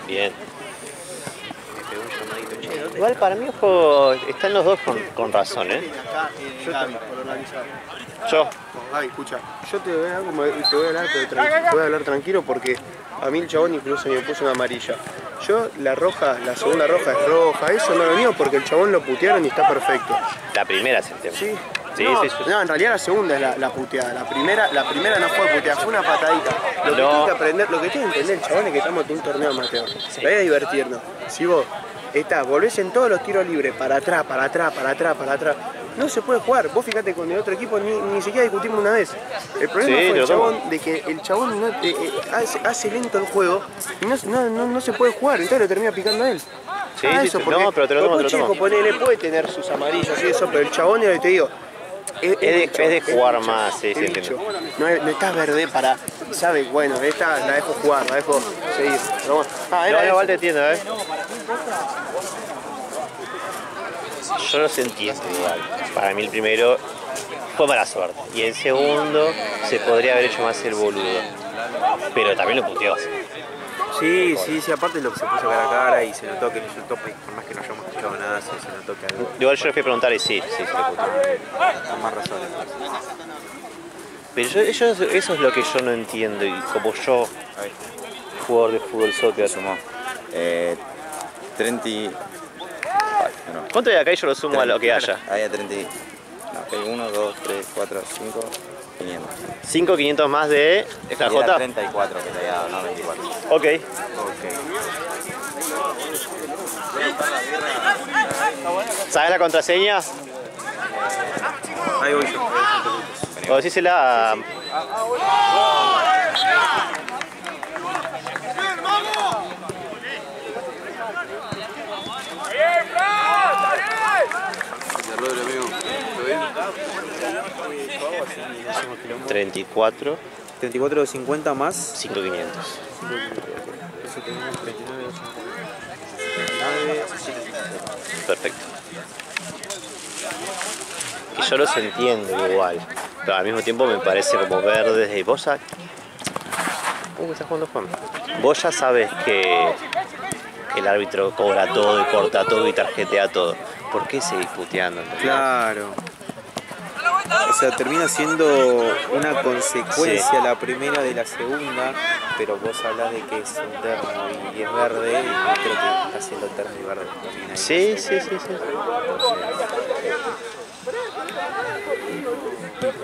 Bien. Igual para mí, ojo, están los dos con razón, ¿eh? Yo. Ay, escucha, yo te voy a hablar, te voy a hablar tranquilo porque a mí el chabón incluso me puso una amarilla. Yo la segunda roja es roja, eso no lo niego porque el chabón lo putearon y está perfecto. La primera es el tema. Sí. Sí, no, sí. No, en realidad la segunda es la puteada. La primera no fue puteada, fue una patadita. Lo que tiene que aprender, lo que tiene que entender el chabón es que estamos en un torneo amateur. Sí. Vaya a divertirnos. Si vos volvés en todos los tiros libres, para atrás, no se puede jugar. Vos fíjate con el otro equipo ni siquiera discutimos una vez. El problema fue el chabón, de que el chabón no, hace lento el juego y no se puede jugar, entonces lo termina picando a él. Sí, eso, porque no, pero te lo tomo. Ponele, puede tener sus amarillos y eso, pero el chabón, te digo, es de jugar más, sí, sí, entiendo. No estás verde para, ¿sabes? Bueno, esta la dejo jugar, la dejo seguir. Pero bueno. No, igual te entiendo, ¿eh? Yo los entiendo igual. Para mí el primero fue mala suerte. Y el segundo se podría haber hecho más el boludo. Pero también lo puteó. Sí, aparte lo que se puso cara a cara y se notó que no insultó, por más que no hayamos escuchado nada, se notó que algo... Igual yo les fui a preguntar y sí se lo puteó. Con más razones. Pero eso es lo que yo no entiendo y como yo, jugador de fútbol soccer, sumó 30... No. ¿Cuánto hay acá y yo lo sumo 30, a lo que haya? Hay a 30... No, hay 1, 2, 3, 4, 5, 500. 5, 500 más de esta J. 34 que te había dado, no 24. Ok. ¿Sabes la contraseña? Ahí voy yo. O decísela a... $34. 34.50 más 5,500. Perfecto. Y yo los entiendo igual, pero al mismo tiempo me parece como verdes y vos ¿cómo estás jugando, Juan? Vos ya sabes que el árbitro cobra todo y corta todo y tarjetea todo. ¿Por qué seguís puteando? Claro. O sea, termina siendo una consecuencia la primera de la segunda, pero vos hablás de que es un terno y es verde, y yo creo que está siendo terno y verde también. Sí.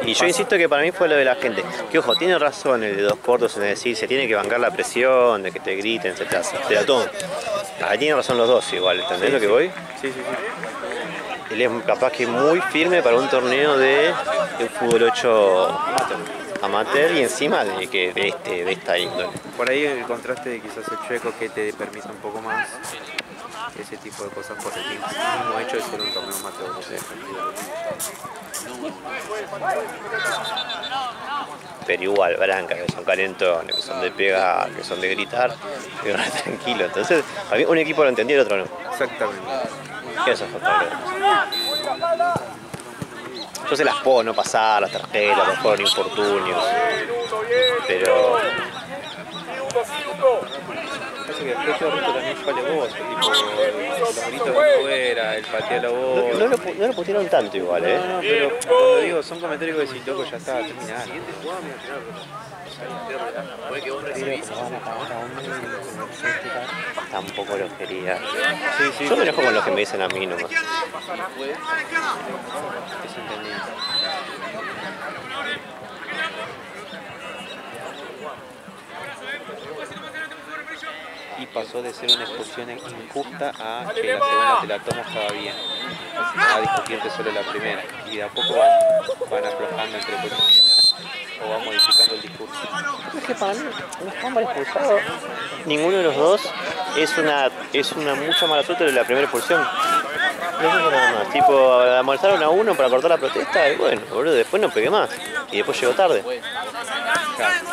Y yo insisto que para mí fue lo de la gente. Que ojo, tiene razón el de dos cortos en decir, se tiene que bancar la presión, de que te griten, te la toman. Ahí tienen razón los dos igual, ¿entendés lo que voy? Sí. Él es capaz que muy firme para un torneo de fútbol 8 amateur y encima de esta índole. Por ahí el contraste de quizás el chueco que te permita un poco más ese tipo de cosas por el mismo hecho de ser un torneo amateur. Pero igual, Branca, que son calentones, que son de pegar, que son de gritar, que van tranquilo. Entonces, a mí un equipo lo entendía y el otro no. Exactamente. Eso es fatal. Yo se las puedo no pasar, las tarjetas, los fueron infortunios. Pero... Parece que después todo el resto también vale vos, tipo, los gritos de fuera, el pateo a la voz. No lo pusieron tanto igual, ¿eh? No, pero cuando digo, son comentarios que decís, loco, ya está, terminado. Tampoco los quería. Yo me enojo con los que me dicen a mí nomás. Y pasó de ser una expulsión injusta a que la segunda te la toma estaba bien, a discutirte solo la primera, y de a poco van aflojando entre cosas o van modificando el discurso. Es que para mí no están mal expulsados. Ninguno de los dos es una mucha mala suerte de la primera expulsión. No sé nada más. Tipo, amonestaron a uno para cortar la protesta y bueno, boludo, después no pegué más. Y después llegó tarde. Claro.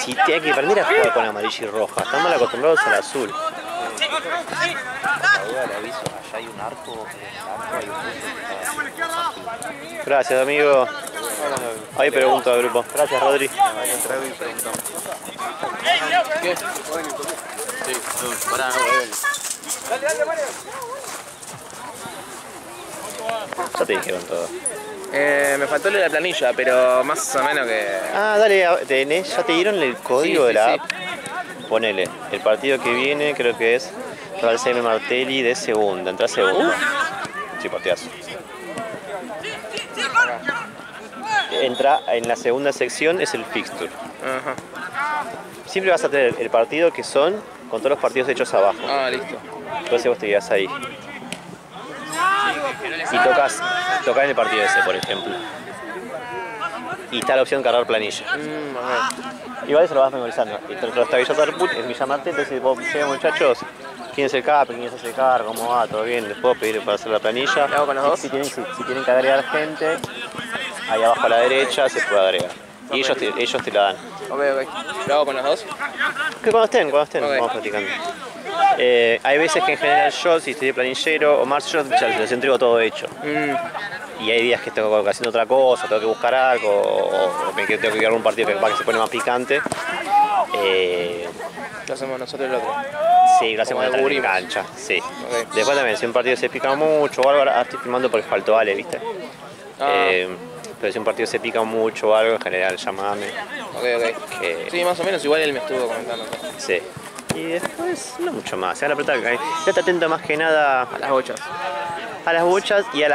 Si tiene que aprender a jugar con amarilla y roja, están mal acostumbrados al azul. duda le aviso, allá hay un arco, hay un Gracias, amigo. Ahí pregunto al grupo. Gracias, Rodri. ¿Qué? Sí, pará, no, Ya te dije con todo. Me faltó lo de la planilla, pero más o menos que... Ah, dale, ¿ya te dieron el código Sí, de la sí, app? Ponele, el partido que viene creo que es Real Jaime Martelli de segunda, entra segunda. Sí, partidazo. Entra en la segunda sección, es el fixture. Ajá. Siempre vas a tener el partido que son con todos los partidos hechos abajo. Ah, listo. Entonces vos te quedás ahí. Y tocas en el partido ese, por ejemplo. Y está la opción cargar planilla. Igual eso lo vas memorizando. Y te lo está es mi llamarte, entonces vos decís, muchachos, quién es el cap, quién es el car, cómo va, todo bien, les puedo pedir para hacer la planilla. ¿Le hago con los dos? Si tienen que agregar gente, ahí abajo a la derecha se puede agregar. Y ellos te la dan. Ok. ¿Lo hago con los dos? Que cuando estén, Ok. vamos practicando. Hay veces que en general yo, si estoy de planillero o más, yo ya les entrego todo hecho. Y hay días que estoy haciendo otra cosa, tengo que buscar algo, o tengo que crear un partido que se pone más picante. Lo hacemos nosotros el otro. Sí, lo hacemos Como en la cubrimos. cancha, sí. Ok. Después también, si un partido se pica mucho o algo, ahora estoy filmando porque faltó Ale, ¿viste? Pero si un partido se pica mucho o algo, en general, llamame. Ok. Que- Sí, más o menos igual él me estuvo comentando. Sí. Y después, no mucho más. Se van a apretar. Ya está atento más que nada A las bochas. a las bochas y a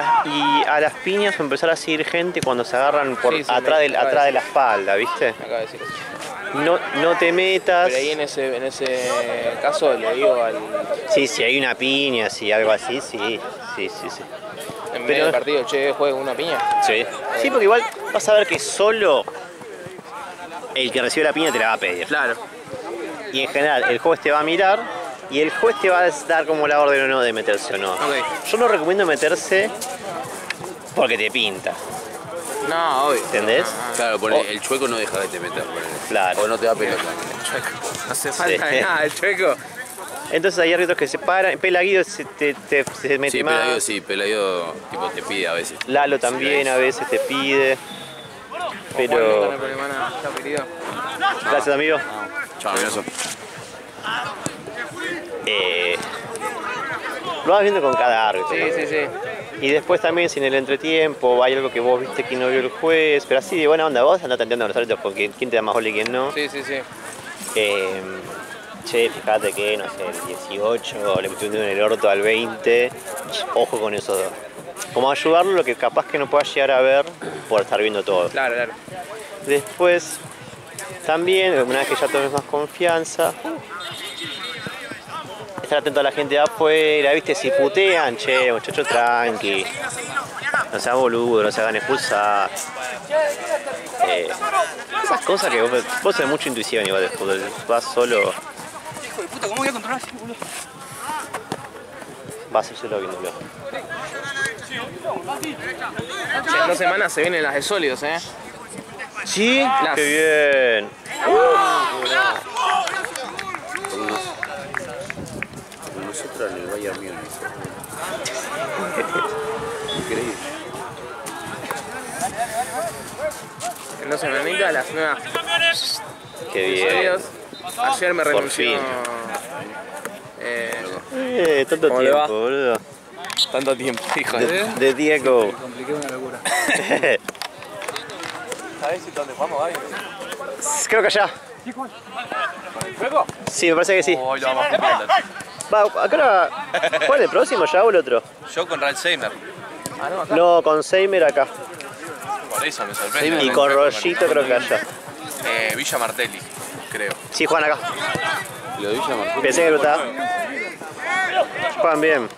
las piñas, o empezar a seguir gente cuando se agarran por Sí, atrás me acaba de de la espalda, ¿viste? Me acaba de decir eso. No te metas. Pero ahí en ese caso le digo al... Sí, si hay una piña, si algo así, sí. En medio del partido, che, juega una piña. Sí, porque igual vas a ver que solo el que recibe la piña te la va a pedir. Claro. Y en general el juez te va a mirar y el juez te va a dar como la orden o no de meterse o no. Ok. Yo no recomiendo meterse porque te pinta, No, obvio. ¿entendés? Claro, el chueco no deja que te metas, Claro. o no te da pelota. No hace falta Sí. de nada, el chueco. Entonces hay árbitros que se paran, Pelaguido se mete Sí, más, Pelayo sí, Pelayo tipo te pide a veces. Lalo también a veces te pide, Juan, no pero... hay problema, nada. Chao, querido. Gracias, amigo. Chao, amigoso. Lo vas viendo con cada árbitro. Sí. Y después también, si en el entretiempo hay algo que vos viste que no vio el juez, pero así de buena onda, vos andás tanteando a los árbitros porque quién te da más gol y quién no. Sí. Che, fíjate que, no sé, el 18 le metió un dedo en el orto al 20, ojo con esos dos. Como ayudarlo lo que capaz que no pueda llegar a ver por estar viendo todo. Claro. Después, también, una vez que ya tomes más confianza, estar atento a la gente de afuera, viste, si putean, che, muchachos, tranqui. No sean boludos, no se hagan expulsar. Esas cosas que vos tenés mucha intuición igual de fútbol, vas solo. Hijo de puta, ¿cómo voy a controlar así, boludo? Vas a ir solo viéndolo. Che, en 2 semanas se vienen las de sólidos, ¿Sí? Las- ¡Qué bien! Con nosotros en el Bayern Múnich. Increíble. En 2 semanitas las nuevas ¡Qué de bien! sólidos. Ayer me Por renunció... fin. Tanto ¿Cómo le va? tiempo, boludo. Tanto tiempo, hijo De Diego. compliqué una locura. ¿Sabés dónde jugamos, Gaby? Creo que allá. ¿Juego? Sí, me parece que sí. Hoy lo vamos cumpliendo. Va, acá ¿cuál es el próximo ya o el otro? Yo con Ralsheimer. No, con Seimer acá. Por eso me sorprende. Y con Rollito creo que allá. Villa Martelli, creo. Sí, juegan acá. Lo de Villa Martín. Pensé que lo estaba. Juegan bien.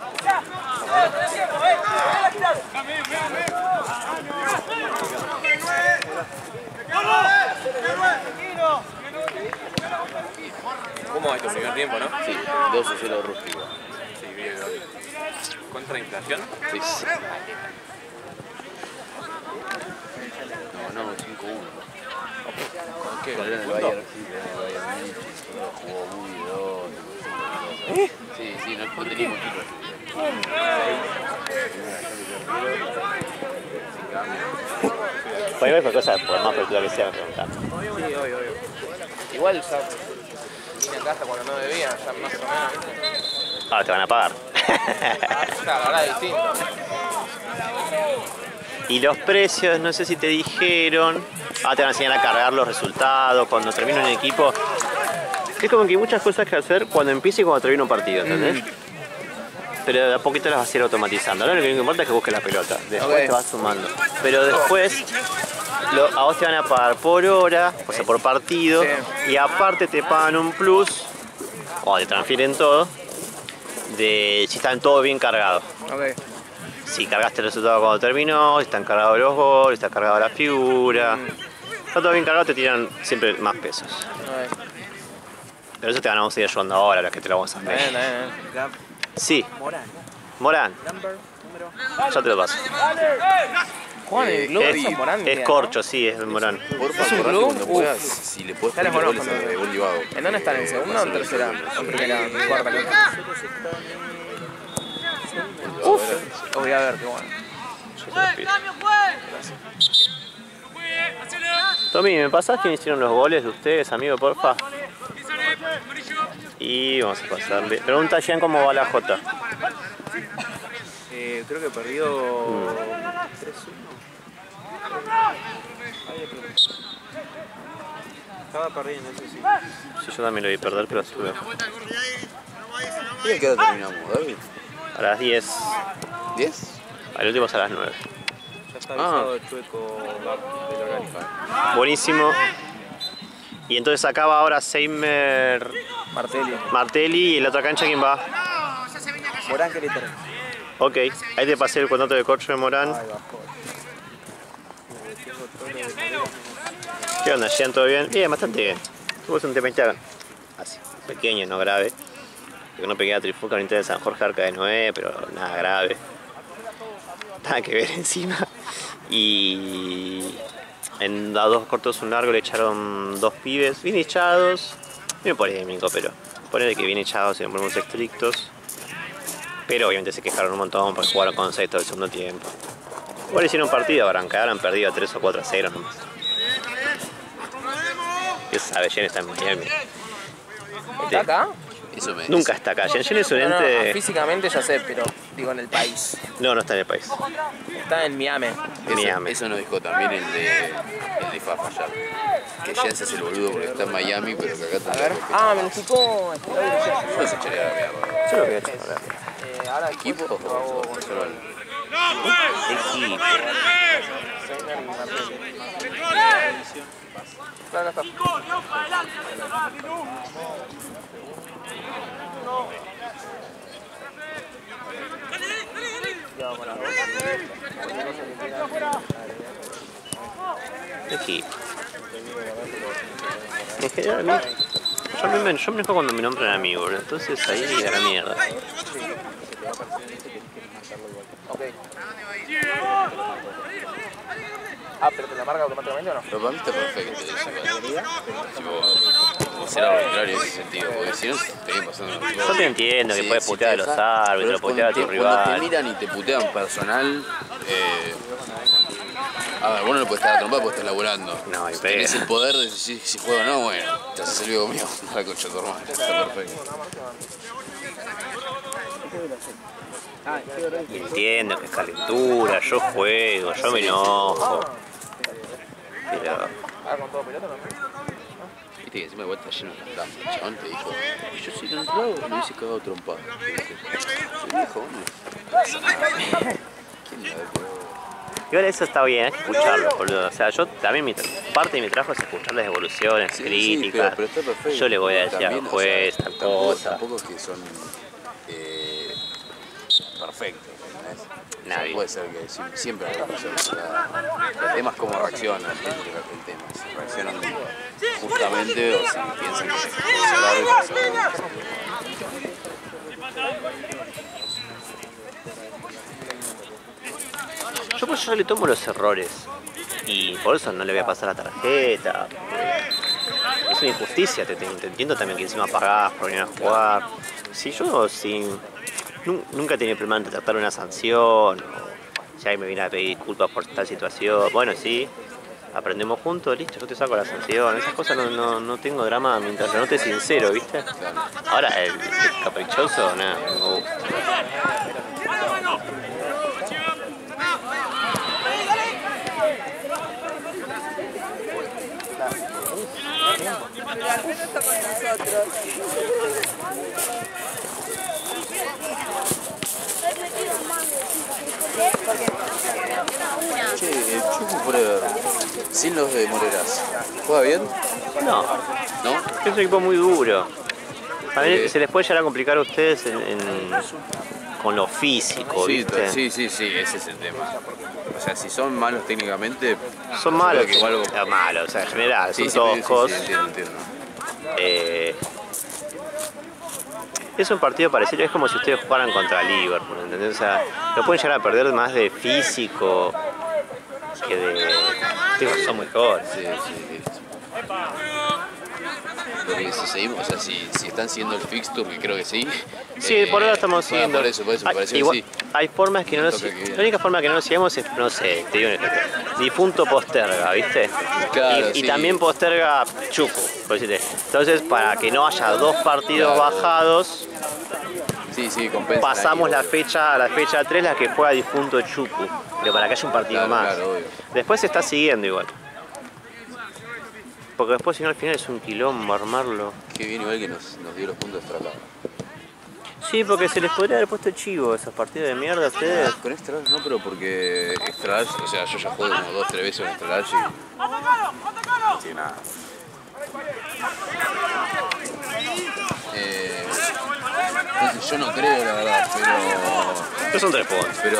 ¿Cómo va este primer tiempo, no? Sí, 2-0 rústico. Sí, bien. ¿Contra inflación? Sí. No, 5-1. ¿Con qué? Con el Bayern, sí, con el Bayern Múnich, jugó muy bien. Sí, no tenía mucho. Bueno, igual cosa, por más película que sea, me preguntan. Sí, obvio. Igual ya vine a casa cuando no debía, ya más o menos, ¿viste? Ah, te van a pagar. Claro, ahora es distinto. Y los precios, no sé si te dijeron. Ah, te van a enseñar a cargar los resultados cuando termine un equipo. Es como que hay muchas cosas que hacer cuando empiece y cuando termine un partido, ¿entendés? Pero de a poquito las vas a ir automatizando. Ahora lo que importa es que busques la pelota. Después te vas sumando. Pero después a vos te van a pagar por hora, o sea, por partido. Sí. Y aparte te pagan un plus, o te transfieren todo, de si están todos bien cargados. Ok. Si cargaste el resultado cuando terminó, si están cargados los goles, si está cargada la figura. Está todo bien cargado, te tiran siempre más pesos. Pero eso te vamos a ir ayudando ahora, las que te lo vamos a hacer. Bien. Sí. Morán. Morán. Ya te lo paso. Juan, el club es Morán. Es corcho, sí, es Morán. Porfa, ¿Es un acordate club? cuando puedas, si le puedes poner goles a Bolívar Vago. ¿En dónde están? ¿En segunda o en tercera? ¿O en primera? ¿En cuarta? Uf, lo voy a ver, qué bueno. Tommy, ¿me pasás quién hicieron los goles de ustedes, amigo, porfa? Y vamos a pasarle. Pregunta a Jean cómo va la Jota. Creo que perdió 3-1. Estaba perdiendo, eso sí. Sí, yo también lo vi perder, pero sube. ¿Y a qué hora terminamos, David? A las 10. ¿10? Al último es a las 9. Ya está avisado el chueco del orgánico. Buenísimo. Y entonces acaba ahora Seimer Martelli. ¿Y en la otra cancha quién va? Morán Querétaro. Ok, ahí te pasé el contrato de corcho de Morán. ¿Qué onda, Jean? ¿Todo bien? Bien, bastante bien. Tuvo un temita así, pequeño, no grave. Porque no pegué a Trifuca en de San Jorge Arca de Noé, pero nada grave. Nada que ver encima. Y en a 2 cortos un largo le echaron 2 pibes bien echados. Bien polémico, pero ponele que bien echados y nos ponemos estrictos. Pero obviamente se quejaron un montón porque jugaron con 6 todo el segundo tiempo. Igual hicieron un partido, habrán perdido 3 o 4-0 nomás. ¿Qué sabe? Jen está en Miami. ¿Está acá? Eso me Nunca está acá. Jen es un ente... Físicamente ya sé, pero digo en el país. No está en el país. Está en Miami. Miami. Eso nos dijo también el de Fafa ya. Que Jens es el boludo porque está en Miami, pero que acá también. Ah, me lo explicó. Yo los echaría a la mierda. Yo lo voy a echar. Ahora ¿Equipo o solo al- Equipo. Acá está. Equipo. En general, a mí, yo me enojo cuando me nombran amigo, bro. Entonces ahí a la mierda. Ok. Ah, pero te la marca automáticamente o no? Pero para mí está perfecto eso. Tipo, ser arbitrario en ese sentido, porque si no estarían pasando. Yo te entiendo que puedes putear a los árbitros, putear a tu Cuando te rival. miran y te putean personal, a ver, vos no le puedes estar a trompar porque estás laburando. No, y si pega. tenés el poder de decir si juega o no, bueno, te haces el vivo conmigo. No la concha de tu hermano, está perfecto. Entiendo que es calentura, yo juego, yo me enojo. Pero Ah, con todo pelota también. Viste que encima de vuelta lleno de campo. El chabón te dijo, yo soy el entrado, me hubiese cagado trompado. Soy viejo, hombre. ¿Quién le da el juego? igual eso está bien, hay que escucharlo, boludo. O sea, yo también parte de mi trabajo es escuchar las evoluciones, Sí, críticas. pero está perfecto. Yo le voy a decir al También, juez, o sea, tal cosa. Tampoco es que son perfectos. ¿Entendés? Nadie. O sea, puede ser que siempre hay personas. El tema es cómo reaccionan. El tema, si reaccionan justamente o si piensan que es claro. Yo por eso le tomo los errores. Y por eso no le voy a pasar la tarjeta. Es una injusticia, te entiendo también que encima pagás por venir a jugar. Si yo nunca he tenido problema de tratar una sanción, o si alguien me viene a pedir disculpas por tal situación, bueno, sí, aprendemos juntos, listo, yo te saco la sanción. Esas cosas no tengo drama mientras no te sincero, ¿viste? Ahora, el caprichoso, nada, no me gusta. Che, el Chucu Forever, sin los de Moreras, ¿juega bien? No, ¿No? es un equipo muy duro. A mí se les puede llegar a complicar a ustedes con lo físico, Sí, ¿viste? sí, ese es el tema. O sea, si son malos técnicamente... Son malos, que algo... malos, o sea, en general, Sí, son toscos. sí, entiendo. Es un partido parecido, es como si ustedes jugaran contra Liverpool, ¿entendés? O sea, lo pueden llegar a perder más de físico que de... Digo, son mejores. Sí, listo. Porque si seguimos, o sea, si están siguiendo el fixture, que creo que sí. Sí, por ahora estamos bueno, siguiendo. por eso me pareció igual, que sí. hay formas que no lo Toca que- La única forma que no lo sigamos es, no sé, te digo un ejemplo. Difunto posterga, ¿viste? Claro, y sí. también posterga Chucu, por decirte. Entonces, para que no haya dos partidos Claro. bajados, Sí, compensa. pasamos la fecha 3, la que juega Difunto Chucu. Pero para que haya un partido Claro, más. claro, obvio. Después se está siguiendo igual. Porque después, si no, al final es un quilombo armarlo. Qué bien, igual que nos dio los puntos de Strala. Sí, porque se les podría haber puesto chivo esos partidos de mierda a ustedes. Con Strala no, pero porque Strala, o sea, yo ya juego como 2-3 veces en Strala y... No tiene nada. Entonces yo no creo, la verdad, Pero son 3 puntos. pero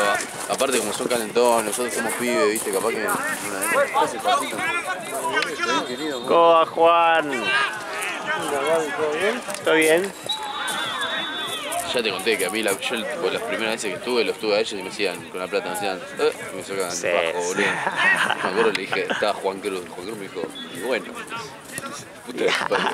aparte como son calentones, nosotros somos pibes, viste, capaz que una vez... Bien, querido, ¿Cómo va, Juan? ¿Todo bien? ya te conté que a mí, yo tipo, las primeras veces que estuve, los tuve a ellos y me decían, con la plata me decían, y me sacaban Sí, el bajo, sí. boludo. Me acuerdo, le dije, estaba Juan Cruz me dijo, y bueno, puta que se perdió.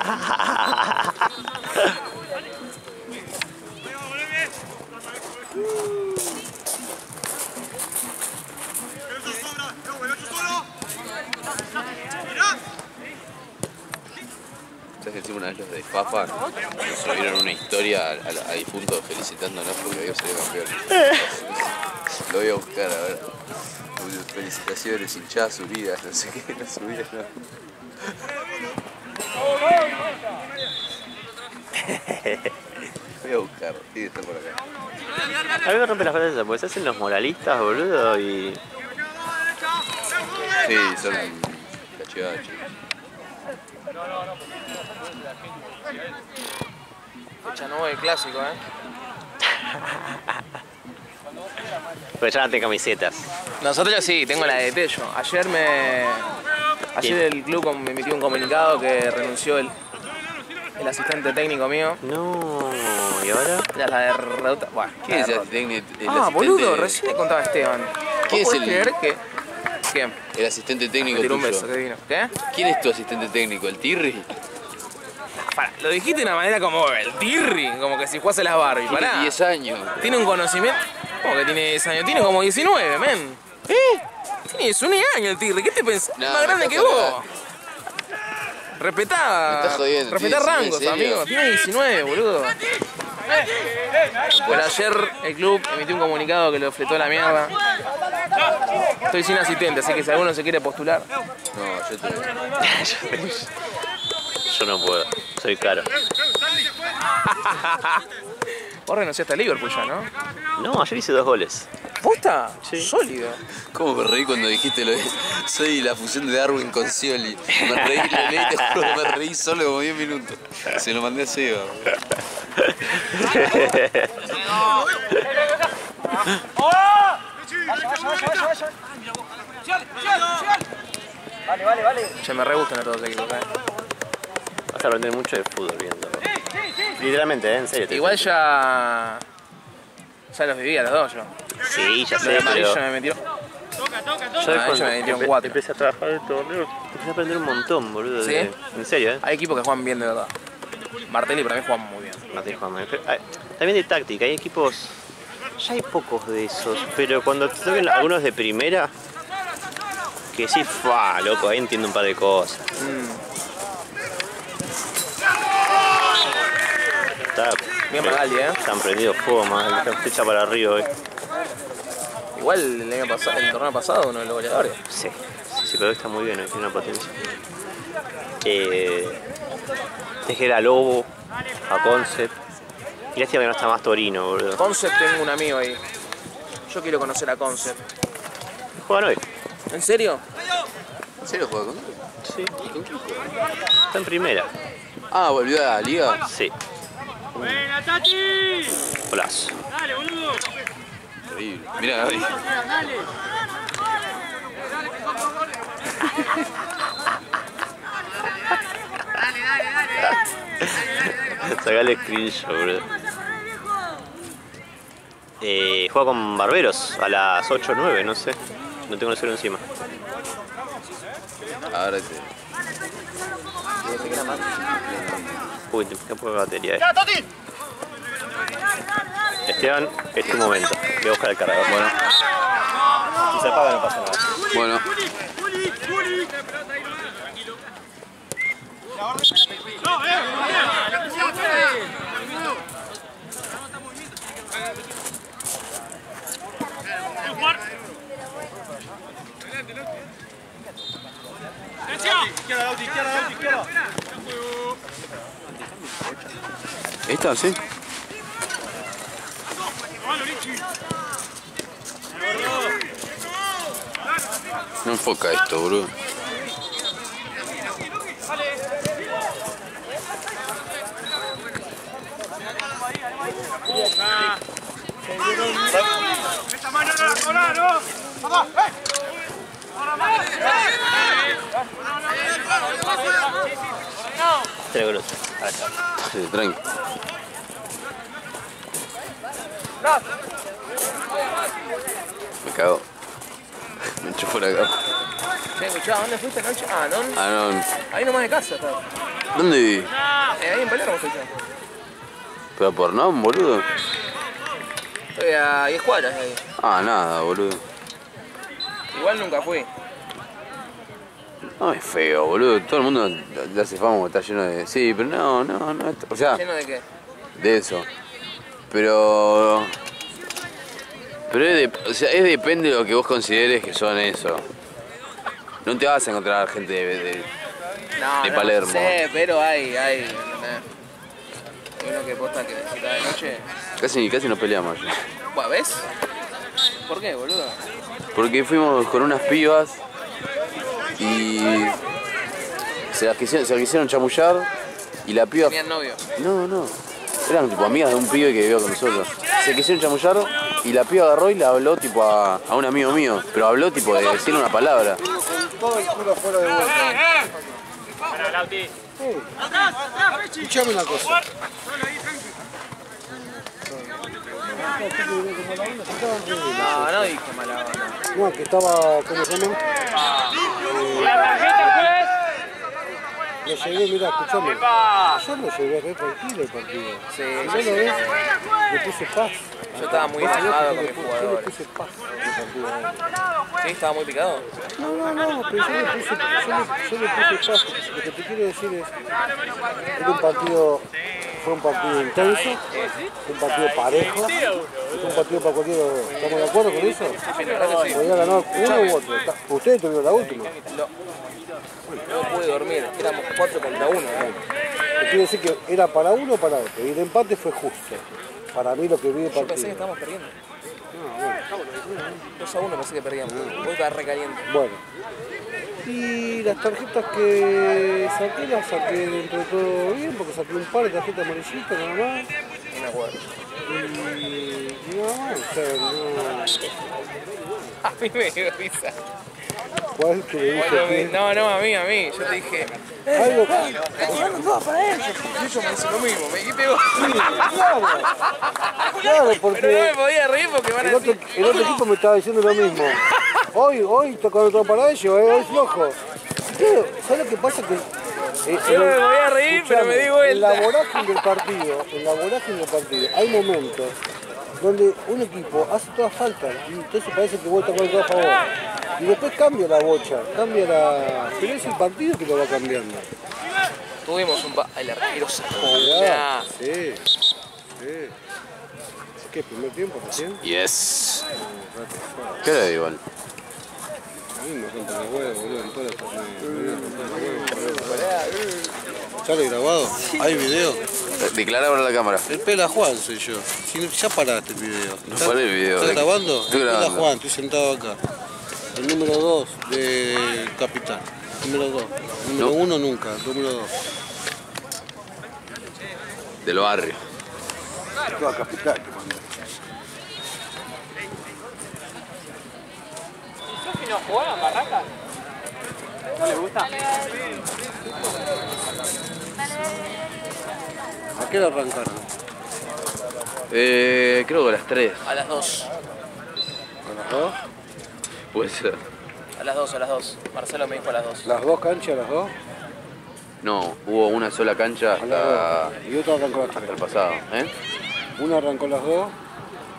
¿Sabes que encima una vez los de Fafa nos subieron una historia a difunto felicitándonos porque había salido campeón? Lo voy a buscar, a ver. Felicitaciones, hinchadas unidas, no sé qué, no subieron. Voy a buscar, tiene que estar por acá. A mí me rompe las pelotas porque se hacen los moralistas, boludo, y... Sí, son cachivaches. Fecha 9 clásico, Pero ya no tengo camisetas. Nosotros sí, tengo la de Tello. Ayer el club me emitió un comunicado que renunció el asistente técnico mío. No, ¿y ahora? Era la derrota. Bueno, ¿Quién es la el derrota. técnico? Boludo, recién le contaba a Esteban. ¿Quién es ¿Vos el- podés creer que...? ¿Qué? El asistente técnico Me tiró un tuyo. beso, qué divino. ¿Qué? ¿Quién es tu asistente técnico? ¿El Tirri? Pará, lo dijiste de una manera como el Tirri, como que si jugase las Barbie. Tiene Pará. 10 años. Tiene un conocimiento... ¿Cómo que tiene 10 años? Tiene como 19, men. Tiene 19 años el Tirri. ¿Qué te pensás? No, Más grande me que estás vos. jodiendo. Respetá. Me estás jodiendo, Respetá ¿tiene rangos, 19, en serio? amigo. Tiene 19, boludo. Pero ayer el club emitió un comunicado que lo fletó a la mierda. Estoy sin asistente, así que si alguno se quiere postular. No, yo te... Yo no puedo, soy caro. Vos renunciaste a Liverpool ya, ¿no? No, ayer hice 2 goles. ¿Posta? Sí. Sólido. ¿Cómo me reí cuando dijiste lo de soy la fusión de Darwin con Scioli? Me reí, lo leí, te juro que me reí solo como 10 minutos. Se lo mandé a Seba. Che, me re gustan a todos los equipos, Vas a aprender mucho de fútbol viendo. Literalmente, en serio. Igual ya los vivía los dos yo. Sí, ya Lo sé, de amarillo pero... me metió. Yo Ah, yo me metí un 4. empecé a trabajar el torneo, empecé a aprender un montón, boludo. ¿Sí? En serio, Hay equipos que juegan bien de verdad. Martelli para mí juega muy bien. Martín Juan. También de táctica, hay equipos. Ya hay pocos de esos, pero cuando te toquen algunos de primera, que sí, ¡fua! Loco, ahí entiendo un par de cosas. Está Bien Magaldi, Están prendidos fuego, más está hecha para arriba, Igual el año pasado, el torneo pasado, uno de los goleadores. Sí, pero está muy bien, tiene una potencia. Dejé a Lobo, a Concept. Y lástima que no está más Torino, boludo. Concept, tengo un amigo ahí. Yo quiero conocer a Concept. Juegan hoy. ¿En serio? ¿En serio juega con él? Sí. ¿Y con quién juega? Está en primera. Ah, ¿volvió a la liga? Sí. ¡Buena, Tati! Golazo. Dale, boludo. Increíble. Mira, Gaby. Dale. Sacale screenshot, boludo. Juega con Barberos a las 8 o 9, no sé. No tengo el cero encima. Ahora te... Uy, te queda poca batería. Esteban, es tu momento. Voy a buscar el cargador. Bueno. Si se apaga no pasa nada. Bueno. ¿Esta sí? No enfoca esto, boludo. ¡Esta mano no la colaron! ¡Vamos! Sí, tranqui. Me cago. Me enchufó la cama. Che, escuchá, ¿dónde fuiste anoche? Ah, ¿no? Ah, no. Ahí nomás de casa estaba. ¿Dónde viví? Ahí en Palermo estoy yo. ¿Pero por no, boludo? Estoy a 10 cuadras de ahí. Ah, nada, boludo. Igual nunca fui. No, es feo, boludo. Todo el mundo le hace fama como está lleno de... Sí, pero no. O sea, ¿Lleno de qué? de eso. Pero o sea, depende de lo que vos consideres que son eso. No te vas a encontrar gente de Palermo. No sé, pero hay, ¿entendés? Hay uno que posta que si cada noche... Casi nos peleamos ayer. Buah, ¿ves? ¿Por qué, boludo? Porque fuimos con unas pibas y se las quisieron chamullar y la piba... Tenían novio. No. Eran tipo amigas de un pibe que vivió con nosotros. Se quisieron chamullar y la piba agarró y le habló tipo a un amigo mío. Pero habló tipo de decirle una palabra. Todo el culo fuera de vuelta. Escuchame una cosa. No dije mala onda. No, que estaba, ¿cómo se llama? Lo llegué, mira, escuchame. Yo lo llegué re tranquilo el partido. Sí, Si no lo ves, le puse paz. yo estaba muy Vos sabés enojado que con mis yo le jugadores. puse paz al partido. ¿Sí? ¿Estaba muy picado? No, pero yo le puse paz. Lo que te quiero decir es, fue un partido intenso, fue un partido parejo, y fue un partido para cualquiera de los dos. ¿Estamos de acuerdo con eso? Podía ganar uno u otro. Ustedes tuvieron la última. No pude dormir, éramos 4 contra 1. Quiere decir que era para uno o para otro, y el empate fue justo. Para mí lo que vi el Yo pensé que partido. estábamos perdiendo. 2-1 pensé que perdíamos. Hoy estaba recaliente. Bueno. Y las tarjetas que saqué, las saqué dentro de todo bien, porque saqué un par de tarjetas amarillitas nada más. No me acuerdo. Y nada más, o sea, no... A mí me dio risa. ¿Cuál que le dije? No, a mí. Yo te dije, Algo... no, para ellos. Y ellos me dicen lo mismo, me pegó. Claro, Pero no me porque podía reír porque van a el otro decir... equipo me estaba diciendo lo mismo. Hoy toca otro para ellos, hoy flojo. Claro, ¿sabes lo que pasa? Que yo me voy a reír, pero me di vuelta. En la vorágine del partido, hay momentos donde un equipo hace todas faltas y entonces parece que vuelta con todo a favor. Y después cambia la bocha, pero es el partido que lo va cambiando. Tuvimos el arquero sacó una. Sí. ¿Qué? ¿Primer tiempo recién? Yes. ¿Qué hora es igual? A mí me rompen los huevos, boludo, en todas las ¿Sale grabado? Sí. ¿Hay video? Declara ahora la cámara. El Pela Juan soy yo. Si ya paraste el video. No paré el video. ¿Estás grabando? Estoy grabando. Pela Juan, estoy sentado acá. El número 2 de Capitán. Número 2. Número 1 nunca, número 2. Del barrio. Toda Capitán te mandé. ¿Sofi no juega en Barracas? ¿No le gusta? ¿A qué hora arrancaron? Creo que a las 3. A las 2. ¿A las 2? Puede ser. A las 2. Marcelo me dijo a las 2. ¿Las dos canchas, las dos? No, hubo una sola cancha hasta, y otra arrancó a las 3. hasta el pasado. Una arrancó a las 2.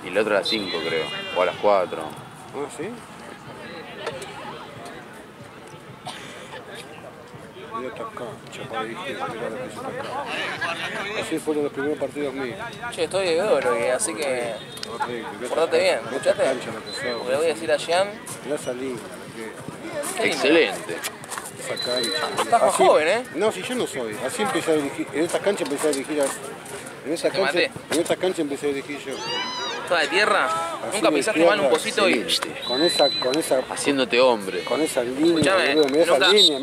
Y la otra a las 5 creo. O a las 4. ¿Ah, sí? Mira esta cancha para dirigir, mira lo que es esta cancha. Así fueron los primeros partidos míos. Che, estoy de oro, así que portate bien, ¿escuchaste? Le voy a decir a Jean. Mirá esa línea. Excelente. Esa cancha. Estás más joven, No, si yo no soy. Así empecé a dirigir. En esta cancha empecé a dirigir. En esta cancha empecé a dirigir yo. ¿Toda de tierra? Así ¿Nunca pisaste mal un pocito y...? Con esa... Haciéndote hombre. Con esa línea, boludo, mirá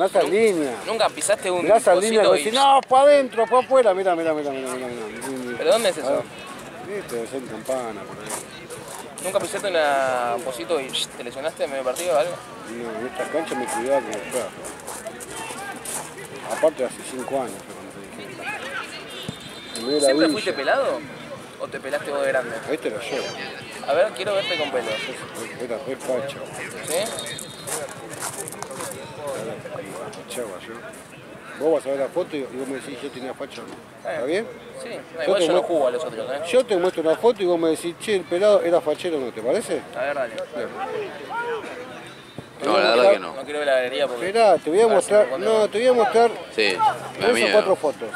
esa línea. ¿Nunca pisaste un mirá esa línea pocito y...? No, para adentro, para afuera, mirá. ¿Pero dónde es eso? Esto debe ser en Campana, por ahí. ¿Nunca pisaste un pocito y te lesionaste en medio partido o algo? No, en esta cancha me cuidaba como perro. Aparte hace 5 años que cuando te dije. ¿Siempre fuiste pelado? ¿O te pelaste vos de grande? Este era yo. A ver, quiero verte con pelo. Era re facha. ¿Sí? Fachaba yo. Vos vas a ver la foto y vos me decís yo tenía facha, ¿no? ¿Está bien? Sí, igual yo no jugo a los otros, Yo te muestro una foto y vos me decís, che, el pelado era fachero, ¿no? ¿Te parece? A ver, dale. No, la verdad que no. No quiero ver la galería porque... Esperá, te voy a mostrar, Sí, 3 o 4 fotos.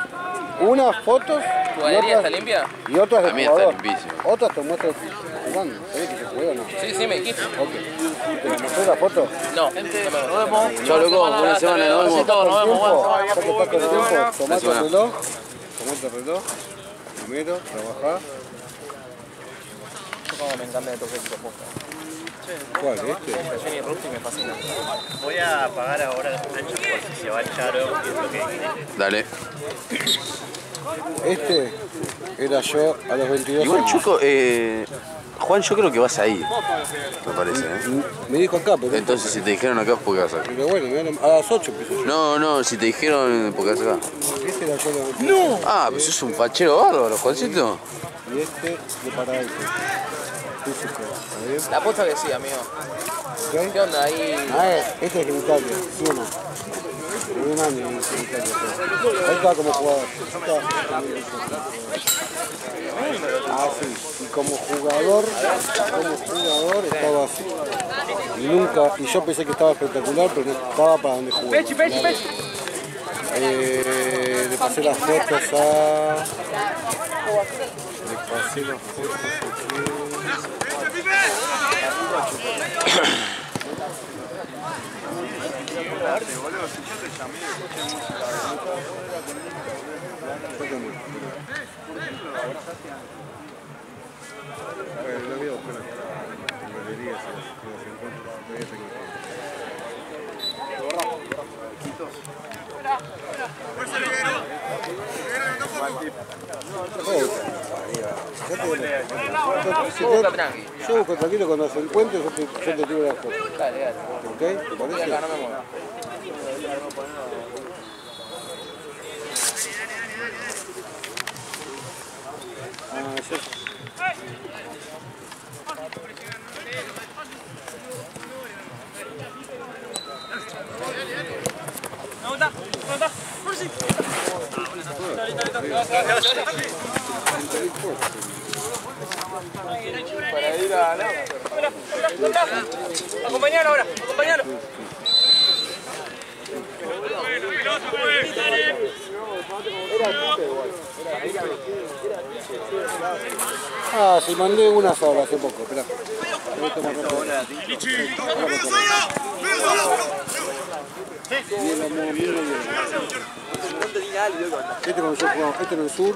Unas fotos... ¿Tu galería está limpia? Y otras de La mía jugador. está limpísima. Otras te muestro jugando. ¿Sabés que se juega o no? Sí, me dijiste. Ok. ¿Te mostré la foto? No, nos vemos. Chau, loco, buena semana, nos vemos. Ya que estás con el tiempo, tomate el reloj. Primero, trabajá. Como me encanta de tu gesto, posta. ¿Cuál? ¿Este? Jenny Rusty me fascina. Voy a apagar ahora las canchas por si se va el Charo, que es lo que dice. Dale. Este era yo a los 22 Igual, años. Chuco, Juan, yo creo que vas ahí. Me parece, Me dijo acá, pero... Entonces, si te dijeron acá, ¿por qué vas acá? Pero bueno, a las 8 empiezo yo. No, si te dijeron, ¿por qué vas acá? Este era yo a los 22 años. Ah, pues sos un fachero bárbaro, Juancito. Y este de Paraíso. Físico, ¿está bien? La apuesta que sí, amigo. ¿Okay? ¿Qué onda ahí? Este es Genitalia, Siena. De un año en Genitalia. Ahí estaba como jugador. Sí. Y como jugador estaba así. Y yo pensé que estaba espectacular, pero no estaba para donde jugaba. Pechi. Le pasé las fotos a... Yo busco tranquilo cuando se encuentre, yo te tiro las fotos. Dale. ¿Ok? ¿Te parece? Acá, no me muevo. Para ir a la... Acompañalo ahora, acompañalo. Ah, sí, mandé una sola hace poco, esperá. Este con el sur jugamos, este en el sur.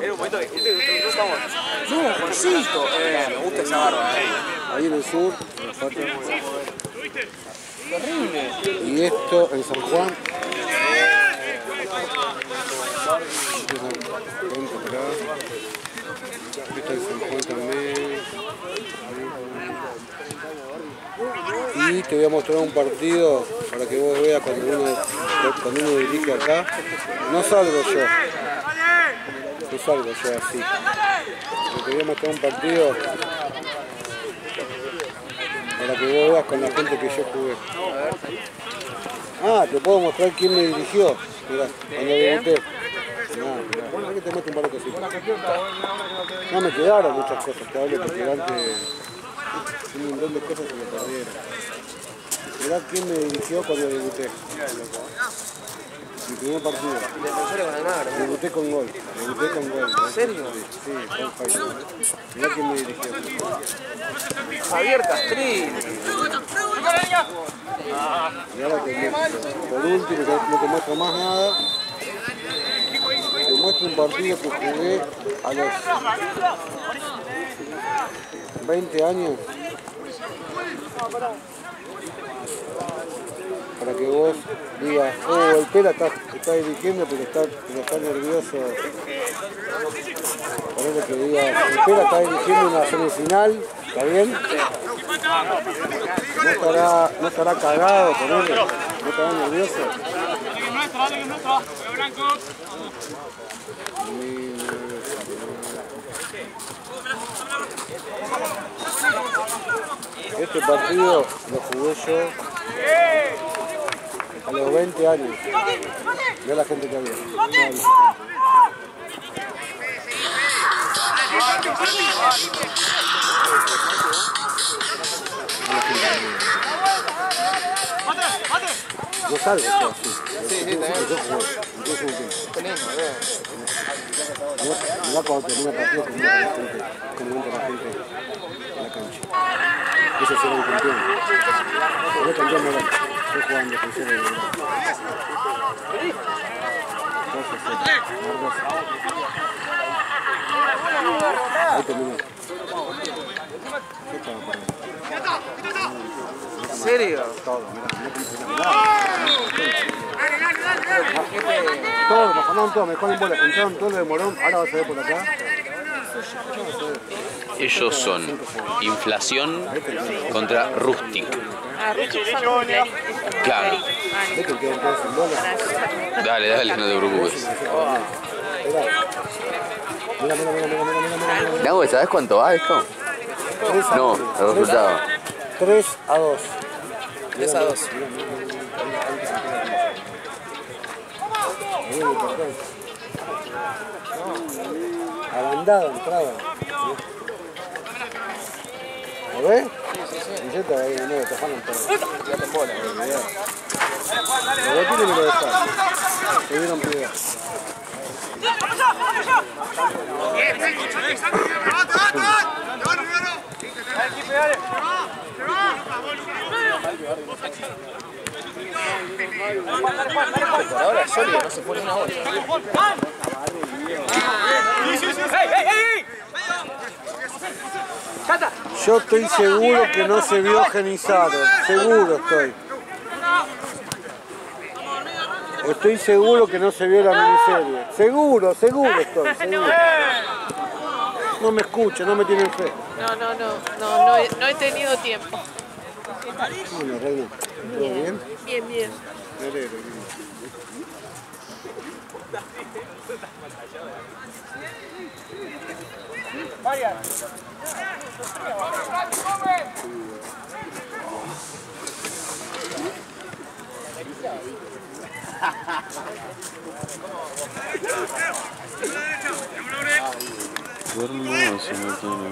No, Juancito. Me gusta esa barba. Ahí en el sur, en el patio. Terrible. Y esto en San Juan. Esto en San Juan también. Y te voy a mostrar un partido para que vos veas cuando uno dirige acá. No salgo yo. No salgo yo así. Pero te voy a mostrar un partido para que vos veas con la gente que yo jugué. Ah, te puedo mostrar quién me dirigió. Mirá, cuando debuté. Bueno, aquí te muestro un par de cositas. No me quedaron muchas cosas, te hablo porque antes un montón de cosas se me perdieron. Mirá quién me dirigió cuando debuté. Mi primer partido. Debuté con gol. ¿En serio? Sí, con Jairo. Mirá quién me dirigió. Javier Castrín. Y ahora te muestro. Por último, no te muestro más nada. Te muestro un partido que jugué a los 20 años. Para que vos digas, oh, el Pela está dirigiendo pero está nervioso. Ponele que digas, el Pela está dirigiendo una semifinal, ¿está bien? No estará cagado, ponele, no estará nervioso. Este partido lo jugué yo a los 20 años. Ve la gente que había. Yo salgo yo así. Sí, también. Mirá cuando termina el partido como entra la gente en la cancha. Eso será un campeón. El campeón no va. Estoy jugando con cero de verdad. Ahí terminó. ¿Qué estaba parando? ¿En serio? Todo, todo, me ganaron todo, me dejaron en bola, entraron todo lo de Morón, ahora vas a ver por acá. Ellos son Inflación contra Rustic. Ah, Rustic son Claro. ¿Viste que entraron en bola? Dale, no te preocupes. Mira. Nago, ¿sabes cuánto va esto? No, el resultado. 3-2. 3-2. Abandada entraba. ¿Lo ves? Y yo te ahí de nuevo, te jalan todo. Ya te embola. Lo botín y me lo dejaron. Se dieron piedad. Por ahora es sólido, no se pone una bola. Yo estoy seguro que no se vio Genizaro. Seguro estoy. Estoy seguro que no se vio la miniserie. Seguro estoy. Seguro. No me escuchan, no me tienen fe. No he tenido tiempo. Bueno, Reina, ¿todo bien? Bien. Me alegro, bien. Hermoso, no tiene.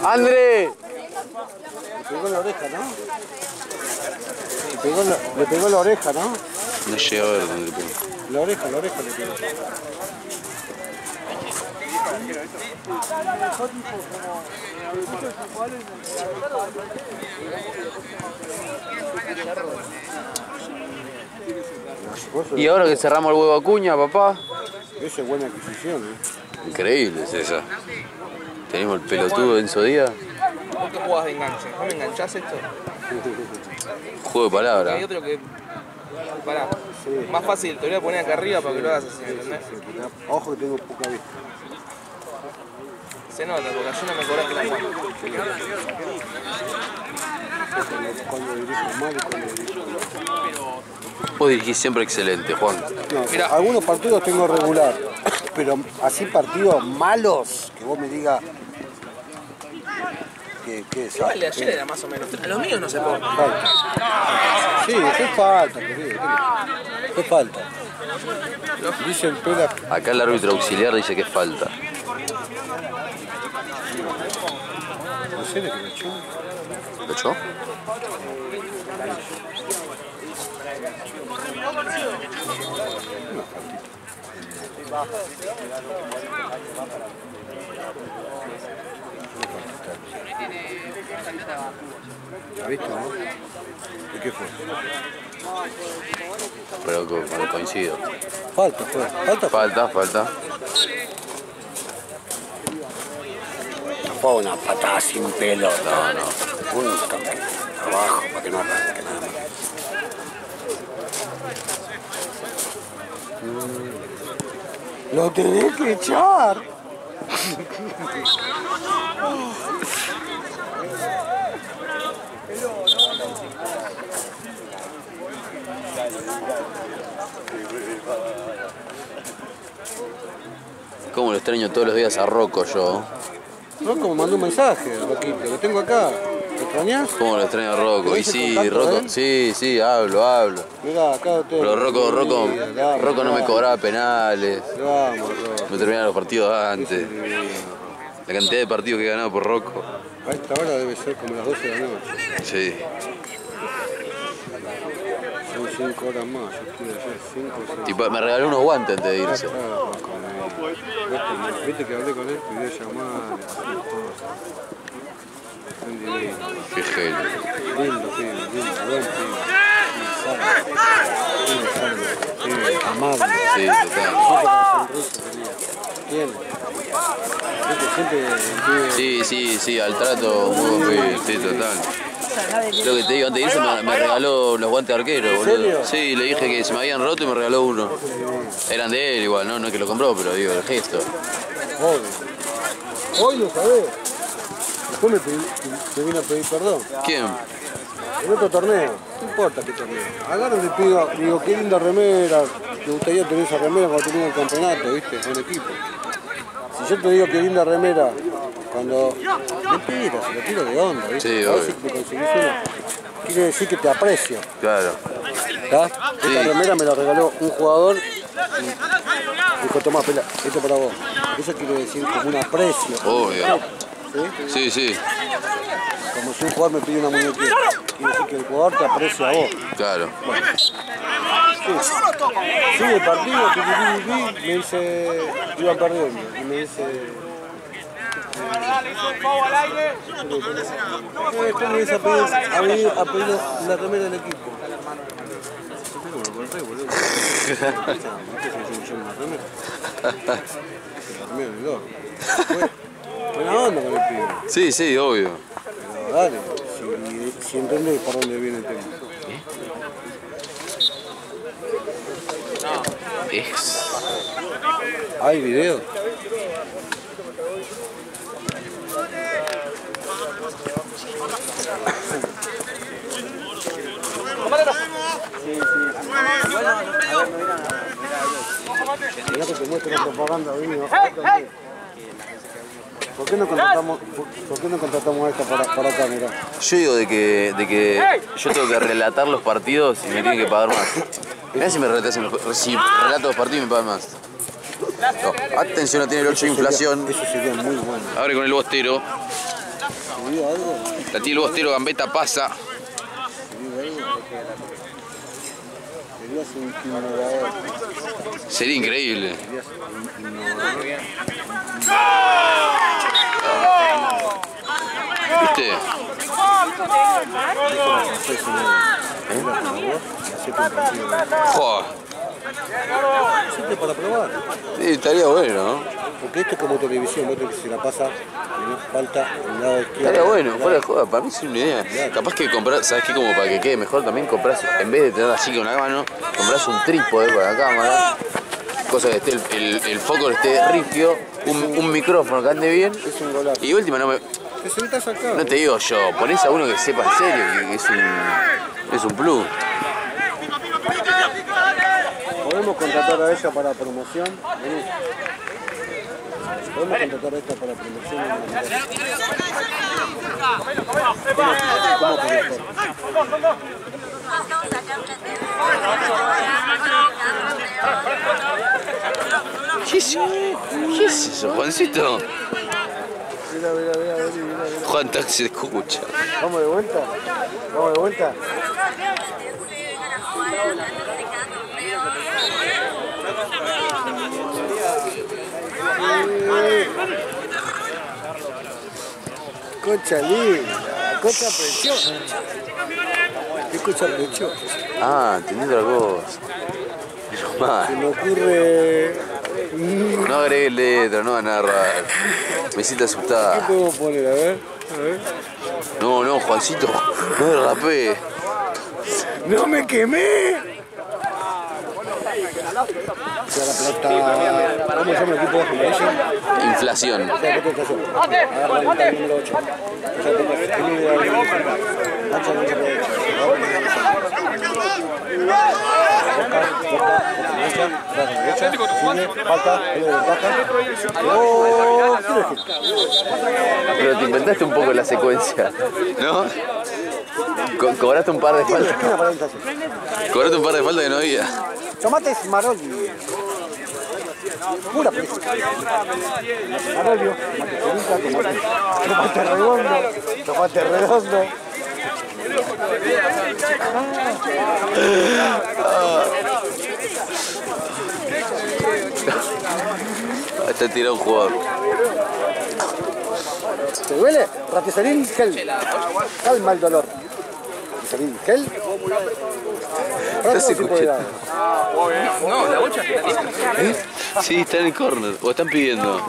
¡André! Le pegó la oreja, ¿no? Le pegó la oreja, ¿no? No llega a ver dónde le pegó. La oreja le pegó. Y ahora que cerramos el huevo Acuña, papá. Esa es buena adquisición, ¿eh? Increíble es esa. Tenemos el pelotudo de Enzo Díaz. ¿Vos qué jugás de enganche? ¿No me enganchás esto? Juego de Hay palabras. otro que... Pará. Más fácil, te voy a poner acá arriba para que lo hagas así, ¿entendés? Ojo que tengo poca vista. Se nota, porque así no me cobraste la mano. Cuando dirijo mal y cuando dirijo mal. Vos dirigís siempre excelente, Juan. No, algunos partidos tengo regular, pero así partidos malos, que vos me digas que es. Igual el de ayer era más o menos. A los míos no se puede. Falta. Sí, fue falta, querido. Fue falta. Dicen pela. Acá el árbitro auxiliar dice que es falta. ¿En serio que lo echó? ¿Lo echó? ¿La viste, no? ¿De qué fue? Pero coincido. Falta, fue. Falta. Falta. Fue una patada sin pelo. No. Un toque abajo para que no arranque nada más. Lo tenés que echar. ¿Cómo lo extraño todos los días a Rocco yo? Rocco me mandó un mensaje, Roquito, lo tengo acá. ¿Te extrañas? ¿Cómo lo extraño a Rocco? ¿Lo Y hice sí, contacto, Rocco, sí, hablo. Mirá, acá lo tengo. Pero Rocco no me cobraba penales. Vamos, Rocco. Me terminaban los partidos antes. La cantidad de partidos que he ganado por Rocco. A esta hora debe ser como las 12 de la noche. Sí. Son 5 horas más, yo quiero decir 5 o 6. Tipo, me regaló unos guantes antes de irse. Viste que hablé con él, pidió llamar, un divino. Qué genio. Lindo, pibe, buen pibe, amable. Sí, total. ¿Quién? Siempre Sí, al trato muy buen pibe, sí, total. Lo que te digo, antes de irse me regaló los guantes de arquero, boludo. serio? Sí, le dije que se me habían roto y me regaló uno. Eran de él igual, no es que lo compró, pero digo, el gesto. Hoy lo sabés. Después te vine a pedir perdón. ¿Quién? En otro torneo, no importa qué torneo. Agarro y le pido, digo, qué linda remera, me gustaría tener esa remera cuando termine el campeonato, ¿viste? Con equipo. Si yo te digo qué linda remera, cuando mentira, se lo tiro de onda, ¿viste? Sí, a ver obvio. si me conseguís una. Quiere decir que te aprecio. Claro. ¿Está? Sí. Esta remera me la regaló un jugador y dijo, toma, pela, esto para vos. Eso quiere decir como un aprecio. Obvio. ¿Sí? Sí. Como si un jugador me pide una muñequera. Quiere decir que el jugador te aprecia a vos. Claro. Sigue el partido, me dice, iba perdiendo, y me dice... ¿Cómo me dice a pedir la remera del equipo? Yo lo corté, boludo. La remera del orto. Buena onda con el pibe. Sí, obvio. Pero dale, si entendés por dónde viene el tema. ¿Hay video? Mirá que te muestro la propaganda, vino. ¿Por qué no contratamos a esta para acá, mirá? Yo digo de que yo tengo que relatar los partidos y me tienen que pagar más. Mirá si si relato los partidos y me pagan más. No, atención, no tiene el 8 de inflación. Eso sería muy bueno. Abre con el bostero. ¿Sería algo? La tiene el bostero, Gambetta pasa. Serías un innovador. Sería increíble. Serías un innovador. ¿Viste? Joder. Siempre para probar. Sí, estaría bueno, ¿no? Porque esto es como televisión, otro que se la pasa y no falta el lado izquierdo. Estaría bueno, fuera de joda, para mí es una idea. Capaz que comprar, ¿sabes qué? Como para que quede mejor también compras, en vez de tener así con la mano, compras un trípode para la cámara, cosa que esté el foco esté rígido, un micrófono que ande bien. Es un golazo. Y última, Te sentás acá. no te digo yo, ponés a uno que sepa en serio, que es un plus. Podemos contratar a ella para promoción. Vení. Podemos contratar a esta para promoción. ¿Cómo productor? ¿Qué es eso, Juancito? Mira, mira. Juan Taxi se escucha. ¿Vamos de vuelta? ¿Vamos de vuelta? Concha linda, concha preciosa. ¿Qué concha preciosa? Ah, entendí otra cosa. Pero Se mal. me ocurre... No agregues letra, no va a narrar. Me hiciste ¿Qué asustar. podemos poner? A ver. No, Juancito, no derrapé. ¡No me quemé! Se la plata... ¿Cómo se llama el equipo de la Inflación. Agarra el número 8. Pero te inventaste un poco la secuencia, ¿no? Cobraste un par de faltas. Cobraste un par de faltas que no había. Tomates Marolli. Pura fresca. Marolio, tomate redondo, tomate redondo. Está tirado un jugador. ¿Te duele? Raticerin gel. Calma el dolor. Raticerin gel. Para todo tipo de edades. No, la bocha. Sí, está en el corner. O están pidiendo.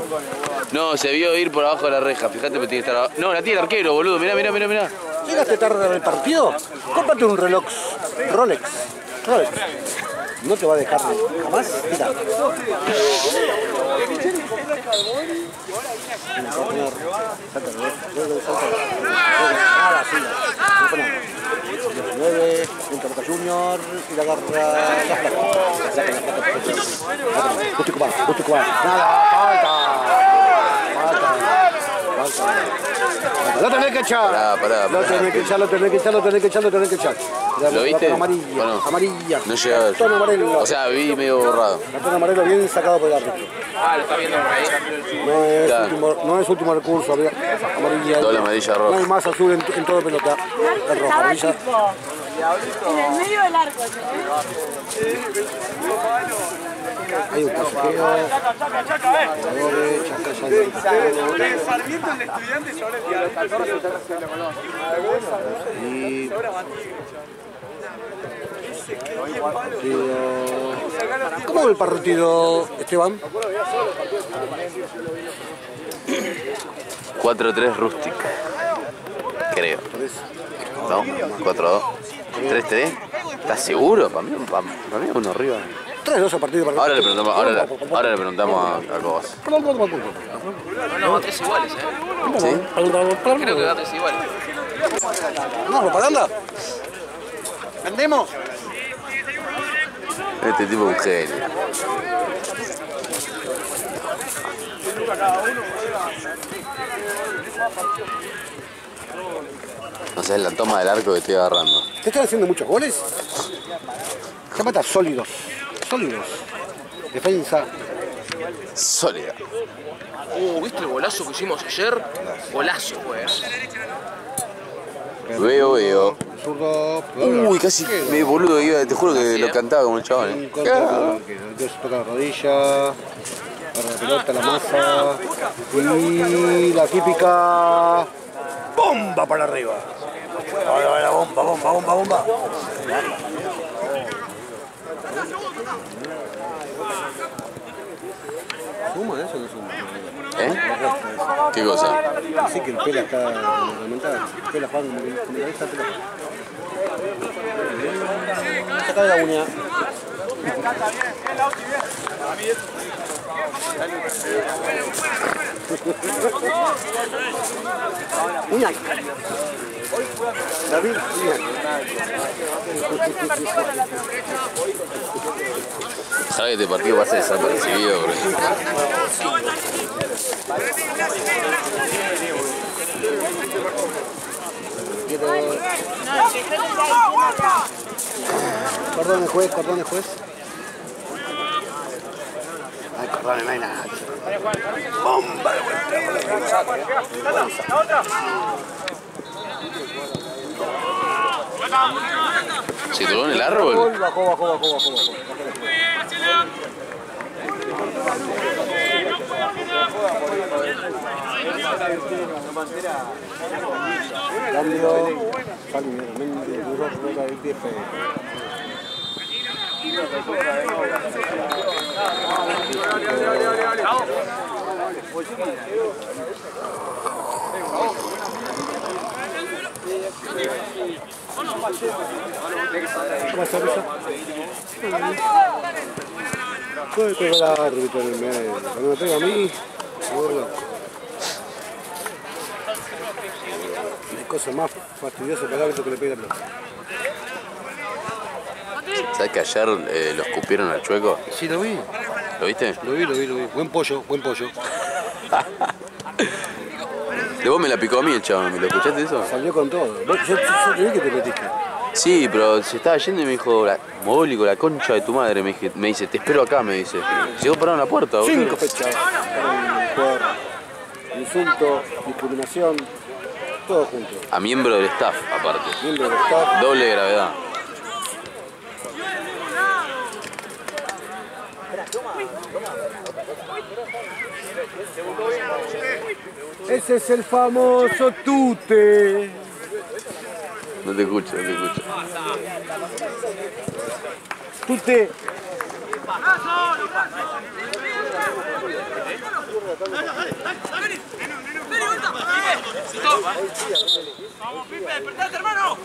No, se vio ir por abajo de la reja. Fíjate que tiene que estar abajo. No, la tiene el arquero, boludo. Mirá. ¿Llegaste tarde del partido? Cómprate un reloj Rolex. No te va a dejar jamás. Mira. Nada, sí. 19, entra Boca Junior y la agarra la plata. Gusti Cubano. Nada, falta. Lo tenés que echar. Pará. Lo tenés que echar. ¿Lo viste? Amarilla. ¿O no? Amarilla. No llega a ver. Cartón amarelo. O sea, vi medio borrado. Cartón amarelo bien sacado por el árbitro. Ah, lo está viendo por ahí. No es último recurso. Amarilla. Doble amarilla roja. No hay más azul en todo pelota. Es roja, amarilla. En el medio del arco. Hay un pasajero. Sarmiento el estudiante sobre el 14 Y... ¿Cómo va el partido, Esteban? 4-3 Rustic. Creo. ¿No? 4-2. 3-3. ¿Estás seguro? Para mí uno arriba. 3-2 a partido para... Ahora le preguntamos a Cobas. No, 3 iguales, ¿Sí? Creo que va 3 iguales. ¿No, propaganda? ¿Vendemos? Este tipo es un genio. No sé, la toma del arco que estoy agarrando. ¿Te están haciendo muchos goles? Zapatas sólidos. Sólidos. Defensa. Sólida. ¿Viste el golazo que hicimos ayer? Golazo, pues. Veo. Zurdo. Uy, casi me boludo, te juro que lo cantaba como el chabón. Entonces toca la rodilla. Agarra la pelota, la masa. Y la típica. ¡Bomba para arriba! Ahora, bomba. ¿Suma eso o no suma? ¿Qué cosa? Sí que el Pela está reglamentada. El Pela juega como la esta Pela. Saca de la uña. Uña. David, Ojalá que este partido pase desapercibido, bro. Perdón, juez. Ay, perdón, no hay nada. Bomba de vuelta. ¿Se troló en el árbol? Bajó. Cambio. Salimiento. Duro, pelota del pie feo. ¿Cómo está eso? Puede pegar al árbitro en el medio. Cuando me pega a mí, me vuelvo loco. No hay cosa más fastidiosa para el árbitro que le pegue la pelota. ¿Sabes que ayer lo escupieron al Chueco? Sí, lo vi. ¿Lo viste? Lo vi. Buen pollo. De vos me la picó a mí el chabón, ¿me lo escuchaste eso? Salió con todo. Yo te vi que te metiste. Sí, pero se estaba yendo y me dijo, Mogólico, la concha de tu madre, me dice, te espero acá, me dice. Llegó parado en la puerta, boludo. 5 fechas. Insulto, discriminación, todo junto. A miembro del staff, aparte. Miembro del staff. Doble gravedad. Ese es el famoso tute. No te escucho. Tute. Vamos, Pipe, despertate, hermano.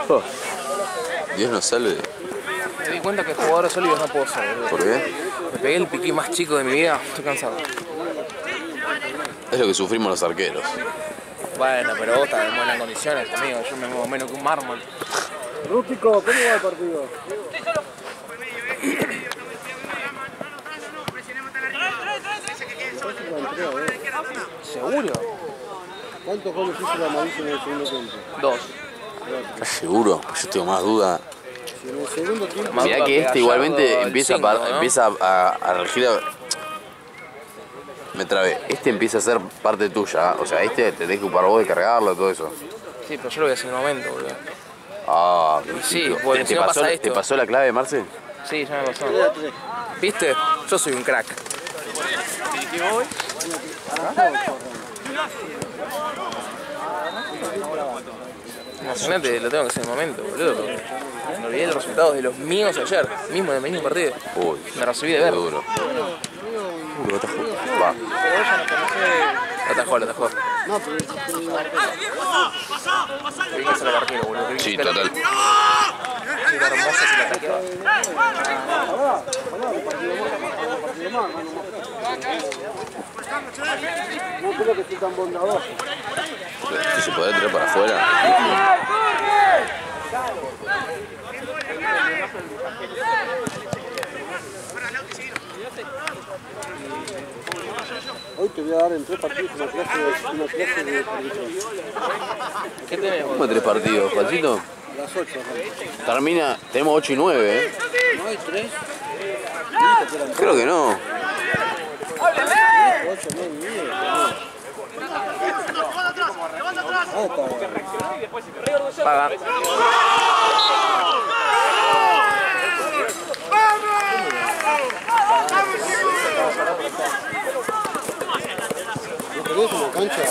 Oh, Dios nos salve. Me di cuenta que jugadores sólidos no puedo ser, boludo. ¿Por qué? Me pegué el piqué más chico de mi vida, estoy cansado. Es lo que sufrimos los arqueros. Bueno, pero vos estás en buenas condiciones, amigo. Yo me muevo menos que un mármol. Rústico, ¿cómo va el partido? ¿Seguro? ¿Cuántos goles hizo la Mauricio en el segundo tiempo? 2. ¿Estás seguro? Pues yo tengo más duda. Si en el segundo tiempo... Mirá que este igualmente empieza a regir a... Me trabé. Este empieza a ser parte tuya. O sea, este te tenés que ocupar vos de cargarlo, todo eso. Sí, pero yo lo voy a hacer en un momento, boludo. Ah, sí, porque si no pasa esto. ¿Te pasó la clave, Marce? Sí, ya me pasó. ¿Viste? Yo soy un crack. Imagínate, lo tengo que hacer en el momento, boludo. Me olvidé los resultados de los míos ayer, mismo en el mismo partido. Uy, me recibí de ver. Duro. Lo atajó. Va. Lo atajó. No, pero... Vengas al arquero, boludo. Sí, total. Era hermosa si la ataqueaba. No creo que esté tan bondadoso. Si se puede tirar para afuera. Hoy te voy a dar en 3 partidos una clase de ¿Qué tenemos? ¿Cómo 3 partidos, Juancito? las 8. Termina, tenemos 8 y 9, ¿eh? ¿No hay 3? Creo que no. 8, 9 y 10. Paga. ¿No querés una cancha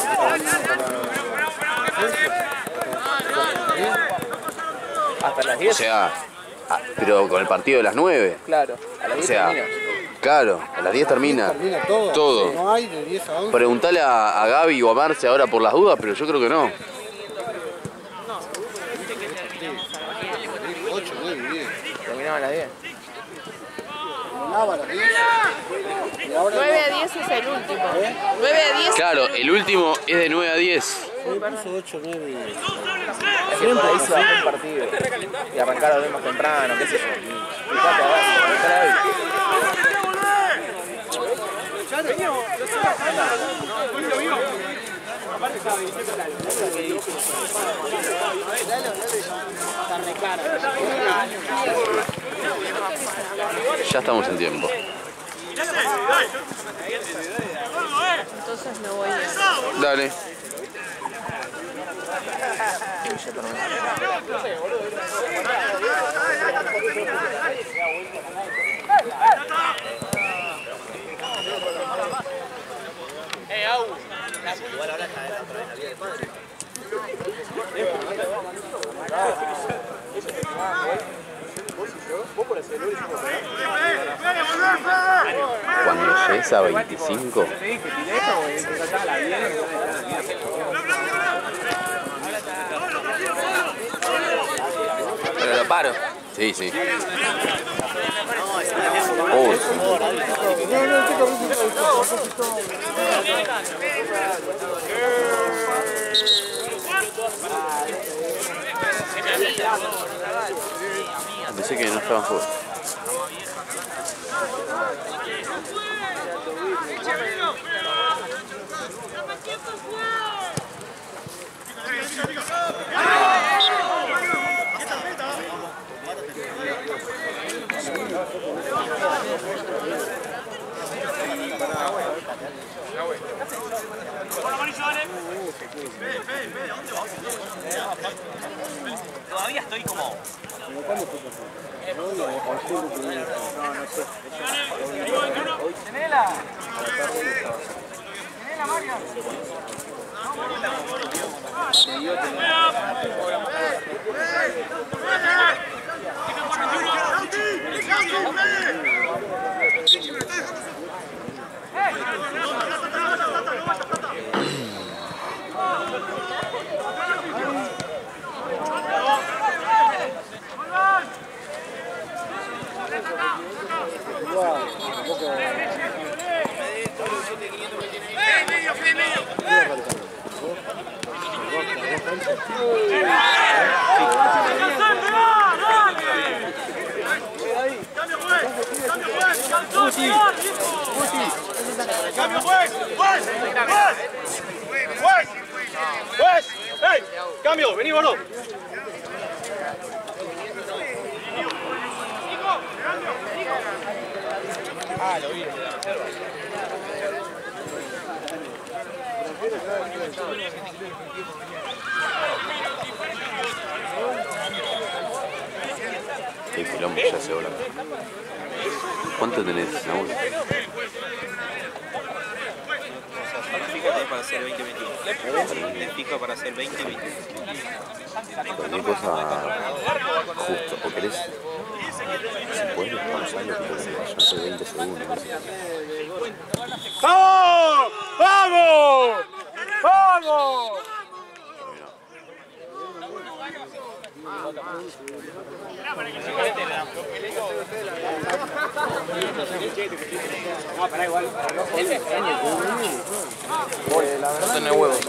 Hasta las 10. O sea, pero con el partido de las 9. Claro, a las 10 O sea, termina. claro, a las 10 termina. termina todo? Todo. No hay de 10 a 11. Preguntale a Gaby o a Marce ahora por las dudas, pero yo creo que no. 8, 9 y 10. Terminaba a las 10. Terminaba a las 10. Y ahora 9 a 10 es el último. 9 a 10. Claro, el último es de 9 a 10. me puso 8, 9 y 10. Es que por ahí se bajó un partido. Y arrancar a ver más temprano, qué sé yo. Fíjate, a ver, Ya estamos en tiempo. Entonces me voy a... Dale. Cuando llegues a 25, pero lo paro. sí, sí. Pensé que no estaban fuera. Todavía estoy como... ¡Tenela! ¡Tenela, Mario! ¡Cambio, juez! ¡Juez! ¡Juez! ¡Juez! ¡Hey! ¡Cambio! ¡Vení, vos no! Ah, lo vi. El quilombo ya se habla. ¿Cuánto tenés, Saúl? Fíjate para hacer 20-21. Fija para hacer 20-21. Cualquier cosa justo. ¿O querés? Si puedes, pausarlo, yo hace 20 segundos. ¡Vamos! ¡Vamos! ¡Vamos! No tenés huevos.